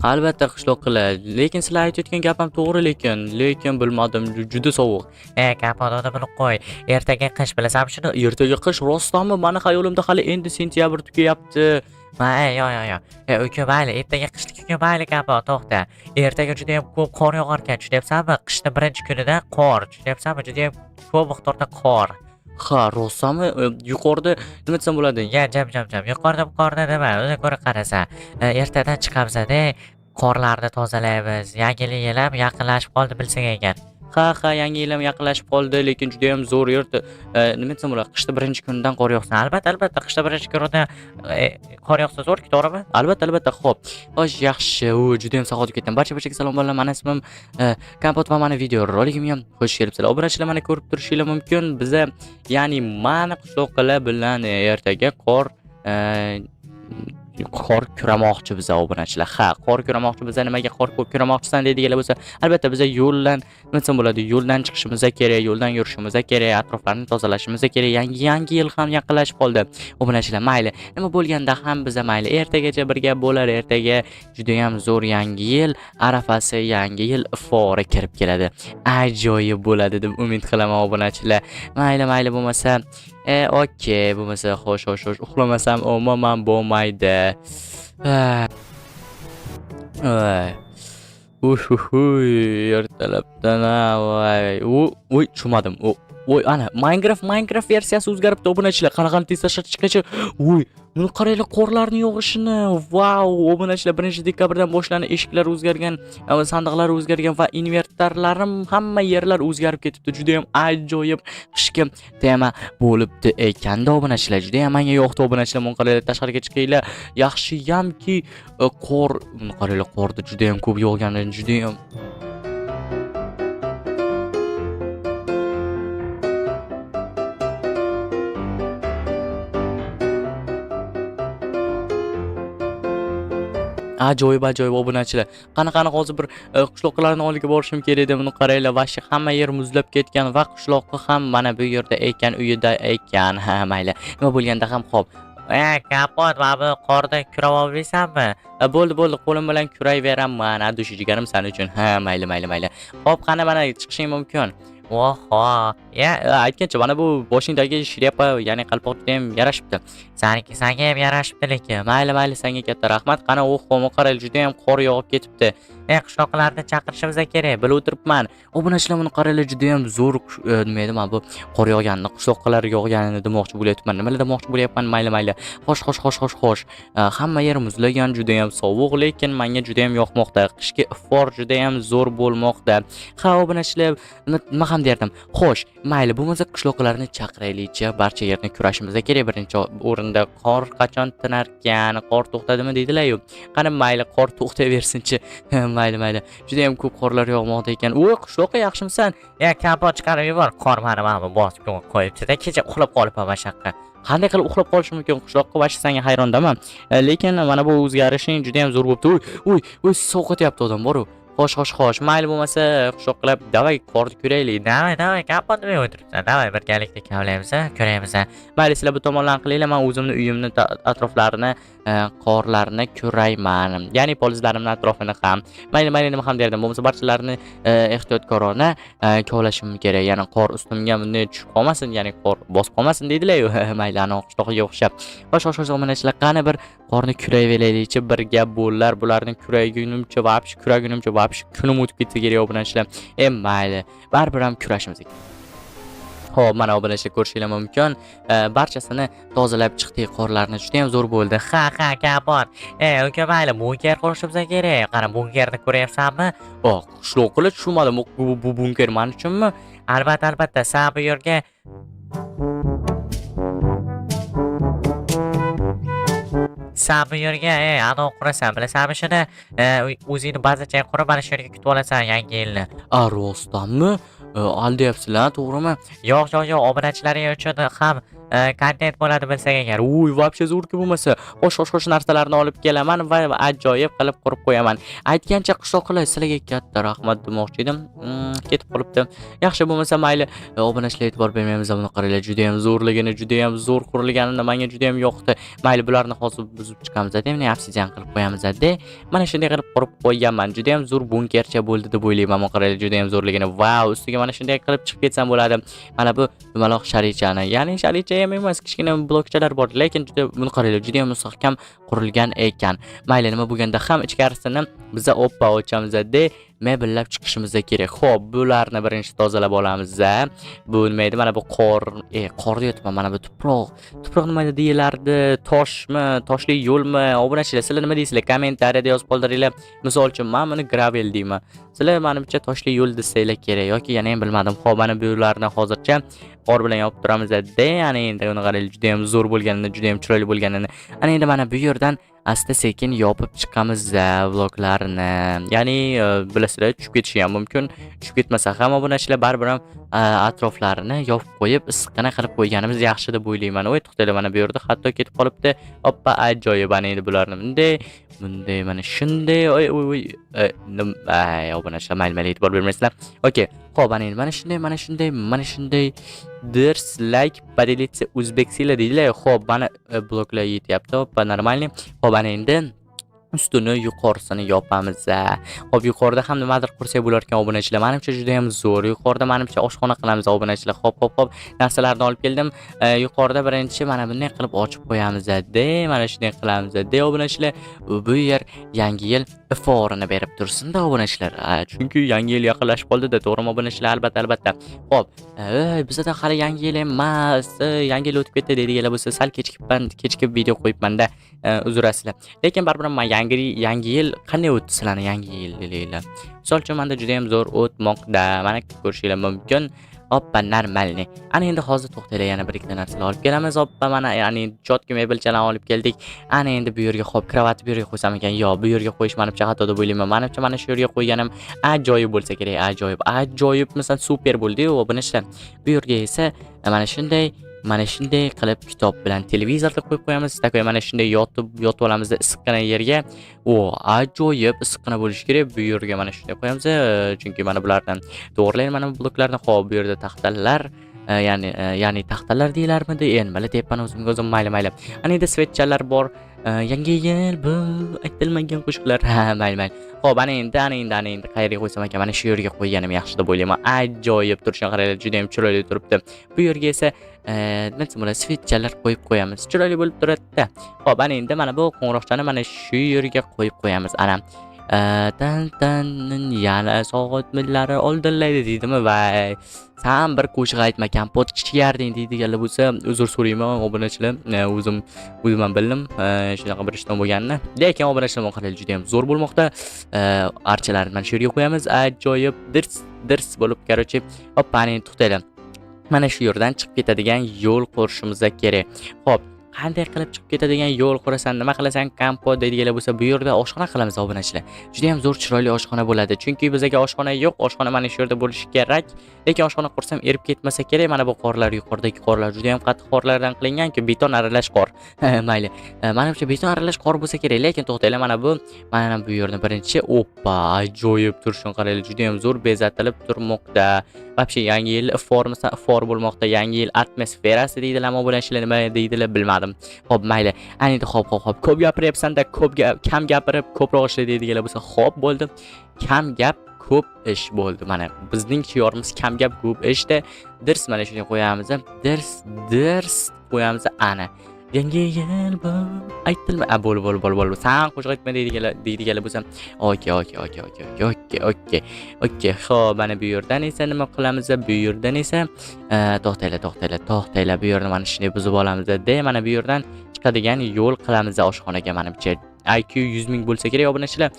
Albatta qishloqilar, lekin sizlar aytayotgan gapim to'g'ri lekin bilmadim, juda sovuq. Kapot uni bilib qo'y. Ertaga qish bilasanmi shuni? Ertaga qish rostdanmi? Mani xayolimda hali endi sentyabr tugayapti. Yo. Uka mayli, ertaga qishlik uka mayli kapot, to'xta. Ertaga juda ham ko'p qor yog'ar ekan, tushunyapsanmi? Qishning birinchi kunida qor, tushunyapsanmi? Juda ham ko'p miqdorda qor. Ha, rostdanmi? Yuqorida nima desam bo'ladi? Jam. Yuqorida nima? O'zing ko'ra qarasa. Ertadan chiqamiz-da, qorlarni tozalaymiz. Yangi yil ham yaqinlashib qoldi bilsang ekan. Ha, yangi yil ham yaqinlashib qoldi, lekin juda ham zo'r erta. Nima desam bo'ladi? Qishda birinchi kundan qor yog'sa. Albatta, qishda birinchi kunida qor yog'sa zo'r-ku, to'g'rimi? Albatta. Xo'p. Xo'sh, yaxshi. Juda ham sahot ketdim. Barchaga salom bolalar. Mani ismim Kompot va mani video roligimga ham xush kelibsizlar. Obunachilar, mana ko'rib turishingiz mumkin. Biza, ya'ni mani qishloqlar bilan ertaga qor kuramoqchi biza obunachilar. Ha, qor kuramoqchi biza. Nimaga qor kuramoqchisan deydiganlar bo'lsa, albatta biza yo'ldan, nima desam bo'ladi, yo'ldan chiqishimiz kerak, yo'ldan yurishimiz kerak, atroflarni tozalashimiz kerak. Yangi yil ham yaqinlashib qoldi. Obunachilar, mayli. Nima bo'lganda ham biza mayli ertagacha birga bo'lar. Ertaga juda ham zo'r yangi yil arafasi, yangi yil ifori kirib keladi. Ajoyib bo'ladi deb umid qilaman obunachilar. Mayli bo'lmasa okey, bo'lmasa xo'sh, uxlamasam umuman bo'lmaydi. Ertalabdan voy, tushmadim. Voy, ana Minecraft versiyasi o'zgaribdi obunachilar. Qanaqa tez chiqachi. Voy, buni qaranglar, qorlarni yog'ishini. Vau, obunachilar 1-dekabrdan boshlanib eshiklar o'zgargan, sandiqlar o'zgargan va invertorlarim hamma yerlar o'zgarib ketibdi. Juda ham ajoyib qishki tema bo'libdi ekanda obunachilar. Juda ham menga yoqdi obunachilar. Buni qaranglar, tashqariga chiqinglar. Yaxshiyamki qor, buni qaranglar, qorda juda ham ko'p yog'gani, juda ham ajoyib obunachilar. Qanaqa hozir bir qishloqlarning oldiga borishim kerak edi. Buni qaranglar, vashi hamma yer muzlab ketgan va qishloqqa ham mana bu yerda ekan, uyida ekan. Ha, mayli. Nima bo'lganda ham xo'p. Kapot, mana bu qorda kurab olmaysanmi? Bo'ldi, qo'lim bilan kurayveraman. Dushi jigarim sen uchun. Ha, mayli. Xo'p, qani mana chiqishing mumkin. Oho, aytgancha, mana bu boshingdagi shlyapa, ya'ni qalpoq juda ham yarashibdi. Senga ham yarashibdi lekin. Mayli, senga katta rahmat. Qani, qarang, juda ham qor yog'ib ketibdi. Qishloqlarni chaqirishimiz kerak. Bilib o'tiribman. Obunachilar, buni qaranglar, juda ham zo'r nima edi, mana bu qor yog'ganini, qishloqlar yog'ganini demoqchi bo'lyapman. Nimalar demoqchi bo'lyapman? Mayli. Xo'sh. Hamma yer muzlagan, juda ham sovuq, lekin menga juda ham yoqmoqda. Qishki ifor juda ham zo'r bo'lmoqda. Ha, obunachilar, nima ham derdim. Xo'sh, mayli, bo'lmasa qishloqlarni chaqiraylikchi. Barcha yerni kurashimiz kerak. Birinchi o'rinda qor qachon tinarkan, qor to'xtadimi deydilar-yu. Qani, mayli, qor to'xtayversinchi. Mayli. Juda ham ko'p qorlar yog'moqda ekan. Voy, qishloqqa yaxshimisan? Kapot chiqarib yubor. Qor mana bosib qo'yibdi-da. Kecha uxlab qolibman mashaqqa. Qanday qilib uxlab qolishim mumkin? Qishloqqa vashi senga hayrondaman. Lekin mana bu o'zgarishing juda ham zo'r bo'libdi. Voy, sovqotyapti odam bor-ku. Xo'sh. Mayli bo'lmasa, qishloqlar, davay qorni ko'raylik. Davay, kapot nima o'tiribsan? Davay birgalikda kavlaymiz, ko'raymiz. Mayli, sizlar bu tomonlarni qilinglar. Men o'zimni uyimni atroflarini, qorlarni ko'rayman. Ya'ni polizlarimni atrofini ham. Mayli, nima ham derdim. Bo'lmasa barchalarni ehtiyotkorona kovlashim kerak. Ya'ni qor ustimga bunday tushib qolmasin, ya'ni qor bosib qolmasin deydilar-yu. Mayli, ana qishloqqa o'xshab. Xo'sh, obunachilar, qani bir qorni kurayveraylikchi, birga bo'lar. Bularni kuragunimcha kunim o'tib ketsa kerak obunachilar. Mayli, baribir ham kurashimiz kerak. Xo'p, mana obunachilar, ko'rishingiz mumkin. Barchasini tozalab chiqdik, qorlarni juda ham zo'r bo'ldi. Ha, kapot. Uka mayli, bunker qurishimiz kerak. Qara, bunkerni ko'ryapsanmi? Qishloqlar tushunmadim. Bu bunker men uchunmi? Albatta, sen bu yerga ana qurasan, bilasanmi shuni? O'zingni bazacha qurib, mana shu yerga kutib olasan yangi yilni. Rostdanmi? Aldayapsizlar, to'g'rimi? Yo'q, obunachilaring uchun ham kontent bo'ladi bilsak agar. Uy, вообще zo'r-ku bo'lmasa, xo'sh narsalarni olib kelaman va ajoyib qilib qurib qo'yaman. Aytgancha qishloqlar sizlarga katta rahmat demoqchi edim. Ketib qolibdi. Yaxshi bo'lmasa mayli, obunachilar e'tibor bermaymiz, buni qaranglar, juda ham zo'rligini, juda ham zo'r qurilganini menga juda ham yoqdi. Mayli, bularni hozir buzib chiqamiz-da, mana obsidian qilib qo'yamiz-da. Mana shunday qilib qurib qo'yganman. Juda ham zo'r bunkercha bo'ldi deb o'ylayman. Mana qaranglar, juda ham zo'rligini. Vau, ustiga mana shunday qilib chiqib ketsam bo'ladi. Mana bu dumaloq sharichani, ya'ni sharicha ham emas, kichkina blokchalar bor, lekin juda buni qaranglar, juda ham mustahkam qurilgan ekan. Mayli, nima bo'lganda ham ichkarisini biza oppa ochamiz-da. Mebellab chiqishimiz kerak. Xo'p, bularni birinchi tozalab olamiz-da. Bu nima edi? Mana bu qorda yotibman. Mana bu tuproq. Tuproq nima deyilardi? Toshmi, toshli yo'lmi? Obunachilar, sizlar nima deysizlar? Kommentariyada yozib qoldiringlar. Misol uchun, men buni gravel deyman. Sizlar menimcha toshli yo'l desanglar kerak yoki yana ham bilmadim. Xo'p, mana bularni hozircha qor bilan yopib turamiz-da. Ana endi uni qaranglar, juda ham zo'r bo'lganini, juda ham chiroyli bo'lganini. Ana endi mana bu yerdan asta-sekin yopib chiqamiz-da bloklarni. Ya'ni bilasizlar, tushib ketishi ham mumkin. Tushib ketmasa ham obunachilar baribir ham atroflarini yopib qo'yib, issiqqina qilib qo'yganimiz yaxshi deb o'ylayman. Voy, to'xtanglar, mana bu yerda hatto ketib qolibdi. Hoppa, ajoyib. Ana endi bularni bunday mana shunday. Oy, obunachilar, mayli, e'tibor bermaysizlar. Okay. Xo'p, mana shunday like поделиться o'zbekcha deydilar. Xo'p, mana bloklar yetyapti. Hoppa, normalniy. Xo'p, ana endi ustini yuqorisini yopamiz. Xo'p, yuqorida ham nimadir qursak bo'lar ekan obunachilar. Menimcha juda ham zo'r. Yuqorida menimcha oshxona qilamiz obunachilar. Xo'p. Narsalarni olib keldim. Yuqorida birinchi mana bunday qilib ochib qo'yamiz-da. Mana shunday qilamiz-da obunachilar. Bu yer yangi yil iforini berib tursin-da obunachilar. Chunki yangi yil yaqinlashib qoldi-da, to'g'rimi obunachilar? Albatta. Xo'p, bizda hali yangi yil emas. Yangi yil o'tib ketdi deydiganlar bo'lsa, sal kechikib video qo'yibman-da. Uzrasizlar. Lekin baribir men yangi yil qanday o'tdi sizlarning yangi yil deylar. Misol uchun menda juda ham zo'r o'tmoqda. Mana ko'rishingiz mumkin. Hoppa, normalniy. Ana endi hozir to'xtaylar, yana bir ikkita narsalar olib kelamiz. Hoppa, mana ya'ni chotki mebelchalarni olib keldik. Ana endi bu yerga xo'p, kravatni bu yerga qo'ysam ekan. Yo, bu yerga qo'yish menimcha xato deb o'ylayman. Menimcha mana shu yerga qo'yganim ajoyib bo'lsa kerak. Ajoyib, misol super bo'ldi-yu, obunachilar. Bu yerga esa mana shunday qilib kitob bilan televizorni qo'yib qo'yamiz. Takoy mana shunday yotib olamizda issiqqina yerga. Ajoyib issiqqina bo'lishi kerak. Bu yerga mana shunday qo'yamiz. Chunki mana bulardan to'g'rilayman, mana bu bloklarni. Xo'p, bu yerda taxtalar, ya'ni taxtalar deylarmidi? Nima deyapman o'zim mayli. Ana endi svetchalar bor. Yangi yil bu aytilmagan qo'shiqlar. Mayli. Xo'p, ana endi qayerga qo'ysam ekan? Mana shu yerga qo'yganim yaxshi deb o'ylayman. Ajoyib turishini qaranglar, juda ham chiroyli turibdi. Bu yerga esa nima svetchalar qo'yib qo'yamiz. Chiroyli bo'lib turadi-da. Xo'p, ana endi mana bu qo'ng'iroqchani mana shu yerga qo'yib qo'yamiz. Ana yana soat millari oldinlaydi deydimi? Vay, sen bir qo'shiq aytma, kompot icharding deydiganlar bo'lsa, uzr so'rayman obunachilar. O'zim ham bildim shunaqa bir ishdan bo'lganini. Lekin obunachilar qaranglar, juda ham zo'r bo'lmoqda. Archalarni mana shu yerga qo'yamiz. Ajoyib dirs bo'lib, qarochi. Hoppa, ana endi to'xtaylar. Mana shu yerdan chiqib ketadigan yo'l qurishimiz kerak. Xo'p, qanday qilib chiqib ketadigan yo'l qurasan, nima qilasan, kompot deydiganlar bo'lsa, bu yerda oshxona qilamiz obunachilar. Juda ham zo'r chiroyli oshxona bo'ladi. Chunki bizga oshxona yo'q, oshxona mana shu yerda bo'lishi kerak. Lekin oshxona qursam erib ketmasa kerak. Mana bu qorlar, yuqoridagi qorlar juda ham qattiq qorlardan qilingan-ku, beton aralash qor. Mayli. Menimcha beton aralash qor bo'lsa kerak, lekin to'xtaylar, mana bu yerni birinchi oppa, ajoyib turishini qaranglar, juda ham zo'r bezatilib turmoqda. Вообще yangi yil ifor bo'lmoqda. Yangi yil atmosferasi deydilar, obunachilar nima deydilar bilmadim. Xo'p, mayli. Ana endi xo'p. Ko'p gapiryapsan-da, kam gapirib, ko'proq ishla deydiganlar bo'lsa, xo'p bo'ldi. Kam gap ko'p ish bo'ldi. Mana bizning shiorimiz kam gap ko'p ishda. Dirs mana shunday qo'yamiz. Dirs qo'yamiz. Ana yangi yil bu aytilma. Bo'l. Sen qo'shiq aytma deydiganlar bo'lsa, okey. Xo'p, mana bu yerdan esa nima qilamiz? Bu yerdan esa to'xtaylar. Bu yerni mana shunday buzib olamiz. Mana bu yerdan chiqadigan yo'l qilamiz oshxonaga. Menimcha IQ 100 ming bo'lsa kerak obunachilar.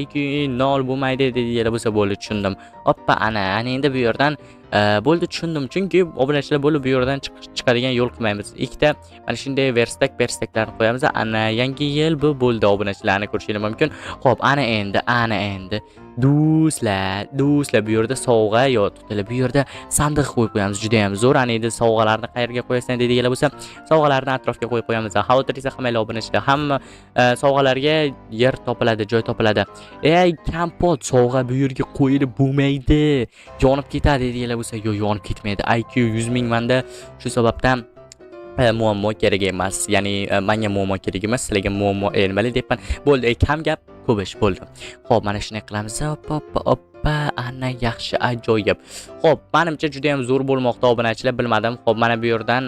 IQ 0 bo'lmaydi deydiganlar bo'lsa bo'ldi, tushundim. Hoppa, ana endi bu yerdan Bo'ldi, tushundim. Chunki obunachilar bo'lib bu yerdan chiqadigan yo'l qilmaymiz. Ikkita mana shunday verstaklarni qo'yamiz. Ana yangi yil bu bo'ldi, obunachilarni ko'rishingiz mumkin. Xo'p, ana endi do'stlar bu yerda sovg'a yo to'tili bu yerda sandiq qo'yib qo'yamiz. Juda ham zo'r. Ana endi sovg'alarni qayerga qo'yasan deydiganlar bo'lsa, sovg'alarni atrofga qo'yib qo'yamiz. Xavotir esa qilmanglar obunachilar. Hamma sovg'alarga yer topiladi, joy topiladi. Ey, kompot sovg'a bu yerga qo'yilib bo'lmaydi. Yonib ketadi deydiganlar bo'lsa, yo'q, yonib ketmaydi. IQ 100 ming manda. Shu sababdan muammo kerak emas. Ya'ni menga muammo kerak emas, sizlarga muammo elmali debman. Bo'ldi, kam gap, ko'p ish bo'ldi. Xo'p, mana shunday qilamiz. Oppa, ana yaxshi, ajoyib. Xo'p, menimcha juda ham zo'r bo'lmoqda obunachilar, bilmadim. Xo'p, mana bu yerdan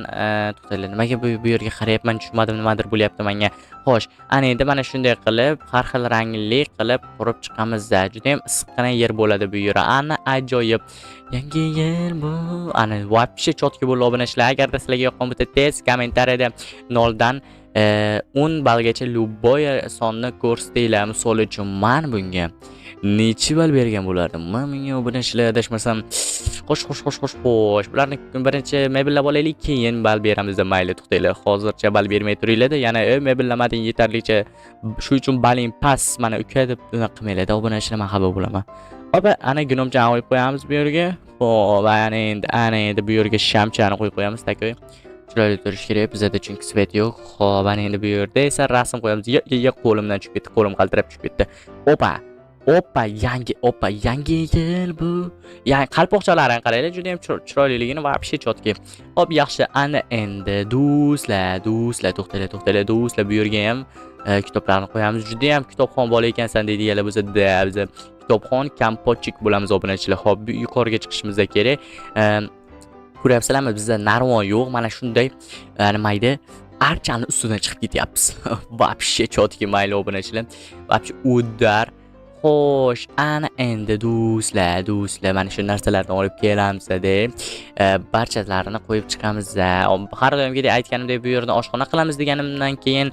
to'taylar. Nimaga bu yerga qarayapman, tushunmadim, nimadir bo'lyapti menga. Xo'sh, ana endi mana shunday qilib, har xil rangli qilib qurib chiqamiz. Juda ham issiqqina yer bo'ladi bu yer. Ana ajoyib. Yangi yil bu. Ana вообще chotki bo'ldi obunachilar. Agarda sizlarga yoqqan bo'lsa, tez kommentariyada 0 dan 10 ballgacha любой sonni ko'rsatinglar. Misol uchun men bunga necha ball bergan bo'lardim? Men bunga obunachilar adashmasam, xo'sh. Bularni birinchi mebellab olaylik, keyin ball beramiz deb mayli, to'xtanglar. Hozircha ball bermay turinglar-da. Yana mebellamading yetarlicha. Shu uchun balling pas, mana uka deb qilmanglar. Obunachilar men xabar bo'laman. Hop, ana gunomchani qo'yib qo'yamiz bu yerga. Xo'p, ana endi bu yerga shamchani qo'yib qo'yamiz, takoy. Chiroyli turish kerak bizda, chunki svet yo'q. Xo'p, ana endi bu yerda esa rasm qo'yamiz. Qo'limdan tushib ketdi, qo'lim qaltirab tushib ketdi. Yangi yil bu. Ya'ni qalpoqchalarini qaranglar, juda ham chiroyliligini вообще chotki. Xo'p, yaxshi. Ana endi do'stlar, to'xtanglar do'stlar, bu yerga ham kitoblarni qo'yamiz. Juda ham kitobxon bola ekansan deydiganlar bo'lsa, biz kitobxon kompotchik bo'lamiz obunachilar. Xo'p, yuqoriga chiqishimiz kerak. Ko'ryapsizlarmi, bizda narvon yo'q. Mana shunday nimaydi, archani ustidan chiqib ketyapmiz. Вообще chotki, mayli obunachilar. Вообще udar. Xo'sh, ana endi do'stlar, mana shu narsalarni olib kelamiz-da. Barchalarini qo'yib chiqamiz. Har doimgidek aytganimdek, bu yerda oshxona qilamiz deganimdan keyin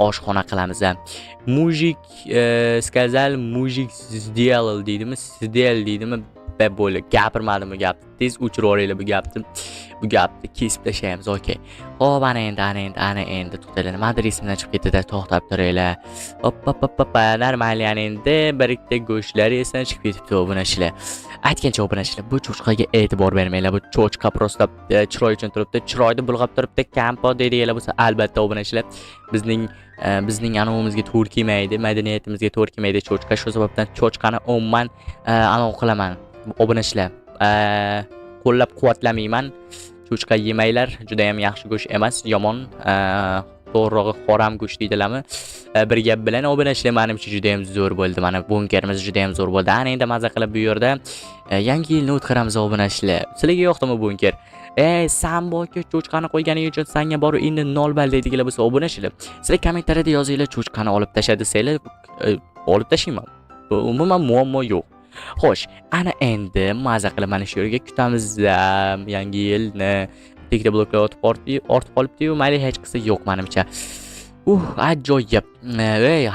oshxona qilamiz. Mujik сказал, mujik сделал deydimi, deydimi? Bo'ldi, gapirmadim bu gapni. Tez o'chirib olinglar bu gapni. Bu gapni kesib tashlaymiz, okey. Xo'p, ana endi to'xtanglar. Nimadir esimdan chiqib ketdi-da, to'xtab turinglar. Hop, normal, yana endi bir ikkita go'shtlar esdan chiqib ketibdi obunachilar. Aytgancha obunachilar, bu cho'chqaga e'tibor bermanglar. Bu cho'chqa prosta chiroy uchun turibdi, chiroyni bulg'ab turibdi. Kampo deydiganlar bo'lsa, albatta obunachilar, bizning anavimizga to'g'ri kelmaydi, madaniyatimizga to'g'ri kelmaydi cho'chqa. Shu sababdan cho'chqani umuman anav qilaman. Obunachilar, qo'llab-quvvatlamayman. Cho'chqa yemanglar, juda ham yaxshi go'sht emas, yomon. To'g'rirog'i xoram go'sht deydilarmi? Bir gap bilan obunachilar, menimcha juda ham zo'r bo'ldi. Mana bunkerimiz juda ham zo'r bo'ldi. Ana endi maza qilib bu yerda yangi yilni o'tkazamiz obunachilar. Sizlarga yoqdimi bunker? Samboga cho'chqani qo'yganing uchun senga boru endi 0 ball deydiganlar bo'lsa, obunachilar, sizlar kommentariyada yozinglar, cho'chqani olib tashladi desanglar, olib tashlayman. Umuman muammo yo'q. Xo'sh, ana endi maza qilib mana shu yerga kutamiz yangi yilni. Ikkita bloklar ortib qolibdi-yu, mayli hech qilsa yo'q menimcha. Ajoyib.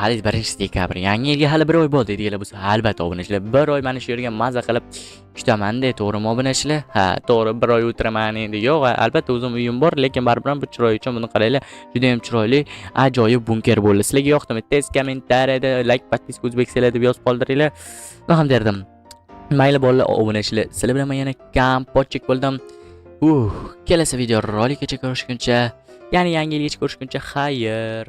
Hali 1-dekabr. Yangi yilga hali 1 oy bor deydiganlar bo'lsa, albatta obunachilar, 1 oy mana shu yerga maza qilib kutaman-da, to'g'rimi obunachilar? Ha, to'g'ri, 1 oy o'tiraman endi. Yo'q, albatta o'zim uyim bor, lekin baribir bu chiroy uchun buni qaranglar. Juda ham chiroyli, ajoyib bunker bo'ldi. Sizlarga yoqdimi? Tez kommentariyada like, podpiska o'zbekislar deb yozib qoldiringlar. Men ham derdim. Mayli bolalar, obunachilar, sizlar bilan men yana kompotchik bo'ldim. Kelasi video rolikgacha ko'rishguncha, ya'ni yangi yilgacha ko'rishguncha, xayr.